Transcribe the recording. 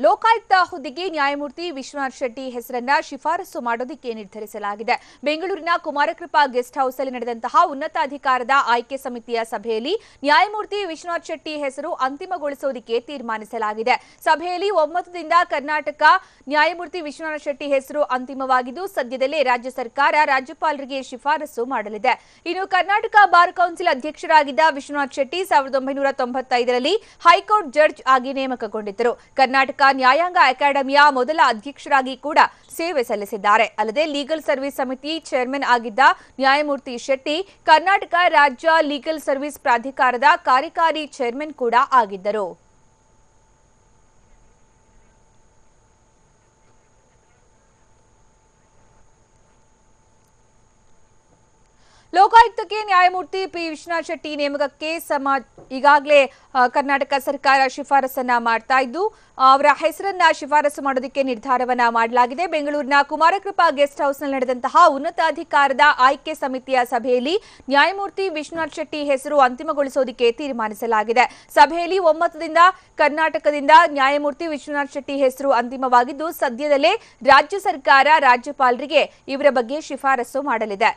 ಲೋಕಾಯುಕ್ತ ಹುದ್ದೆಗೆ ನ್ಯಾಯಮೂರ್ತಿ ವಿಶ್ವನಾಥ್ ಶೆಟ್ಟಿ ಹೆಸರನ್ನ ಶಿಫಾರಸು ಮಾಡೋದಕ್ಕೆ ನಿರ್ಧರಿಸಲಾಗಿದೆ. ಬೆಂಗಳೂರಿನ ಕುಮಾರಕೃಪಾ ಗೆಸ್ಟ್ ಹೌಸ್ನಲ್ಲಿ ನಡೆದಂತಹ ಉನ್ನತಾಧಿಕಾರದ ಆಯ್ಕೆ ಸಮಿತಿಯ ಸಭೆಯಲ್ಲಿ ನ್ಯಾಯಮೂರ್ತಿ ವಿಶ್ವನಾಥ್ ಶೆಟ್ಟಿ ಹೆಸರು ಅಂತಿಮಗೊಳಿಸುವುದಕ್ಕೆ ತೀರ್ಮಾನಿಸಲಾಗಿದೆ. ಸಭೆಯಲ್ಲಿ ಒಮ್ಮತದಿಂದ ಕರ್ನಾಟಕ ನ್ಯಾಯಮೂರ್ತಿ ವಿಶ್ವನಾಥ್ ಶೆಟ್ಟಿ ಹೆಸರು ಅಂತಿಮವಾಗಿದ್ದು ಸದ್ಯದಲ್ಲೇ ರಾಜ್ಯ ಸರ್ಕಾರ ರಾಜ್ಯಪಾಲರಿಗೆ ಶಿಫಾರಸು ಮಾಡಲಿದೆ. ಇನ್ನು ಕರ್ನಾಟಕ ಬಾರ್ ಕೌನ್ಸಿಲ್ ಅಧ್ಯಕ್ಷರಾಗಿದ್ದ ವಿಶ್ವನಾಥ್ ಶೆಟ್ಟಿ 1995ರಲ್ಲಿ ಹೈಕೋರ್ಟ್ ಜಡ್ಜ್ ಆಗಿ ನೇಮಕಗೊಂಡಿದ್ದರು. ಕರ್ನಾಟಕ ನ್ಯಾಯಾಂಗ ಅಕಾಡೆಮಿಯ ಮೊದಲ ಅಧ್ಯಕ್ಷರಾಗಿ ಕೂಡ ಸೇವೆ ಸಲ್ಲಿಸಿದ್ದಾರೆ. ಅಲ್ಲದೆ ಲೀಗಲ್ ಸರ್ವಿಸ್ ಸಮಿತಿ ಚೇರ್ಮನ್ ಆಗಿದ್ದ ನ್ಯಾಯಮೂರ್ತಿ ಶೆಟ್ಟಿ ಕರ್ನಾಟಕ ರಾಜ್ಯ ಲೀಗಲ್ ಸರ್ವಿಸ್ ಪ್ರಾಧಿಕಾರದ ಕಾರ್ಯಕಾರಿ ಚೇರ್ಮನ್ ಕೂಡ ಆಗಿದ್ದರು. ಲೋಕಾಯುಕ್ತಕ್ಕೆ ನ್ಯಾಯಮೂರ್ತಿ ಪಿ ವಿಶ್ವನಾಥ್ ಶೆಟ್ಟಿ ನೇಮಕಕ್ಕೆ ಈಗಾಗಲೇ ಕರ್ನಾಟಕ ಸರ್ಕಾರ ಶಿಫಾರಸನ್ನ ಮಾಡ್ತಾ ಇದ್ದು ಅವರ ಹೆಸರನ್ನ ಶಿಫಾರಸು ಮಾಡೋದಕ್ಕೆ ನಿರ್ಧಾರವನ್ನ ಮಾಡಲಾಗಿದೆ. ಬೆಂಗಳೂರಿನ ಕುಮಾರಕೃಪಾ ಗೆಸ್ಟ್ ಹೌಸ್ನಲ್ಲಿ ನಡೆದಂತಹ ಉನ್ನತಾಧಿಕಾರದ ಆಯ್ಕೆ ಸಮಿತಿಯ ಸಭೆಯಲ್ಲಿ ನ್ಯಾಯಮೂರ್ತಿ ವಿಶ್ವನಾಥ್ ಶೆಟ್ಟಿ ಹೆಸರು ಅಂತಿಮಗೊಳಿಸೋದಕ್ಕೆ ತೀರ್ಮಾನಿಸಲಾಗಿದೆ. ಸಭೆಯಲ್ಲಿ ಒಮ್ಮತದಿಂದ ಕರ್ನಾಟಕದಿಂದ ನ್ಯಾಯಮೂರ್ತಿ ವಿಶ್ವನಾಥ್ ಶೆಟ್ಟಿ ಹೆಸರು ಅಂತಿಮವಾಗಿದ್ದು ಸದ್ಯದಲ್ಲೇ ರಾಜ್ಯ ಸರ್ಕಾರ ರಾಜ್ಯಪಾಲರಿಗೆ ಇವರ ಬಗ್ಗೆ ಶಿಫಾರಸು ಮಾಡಲಿದೆ.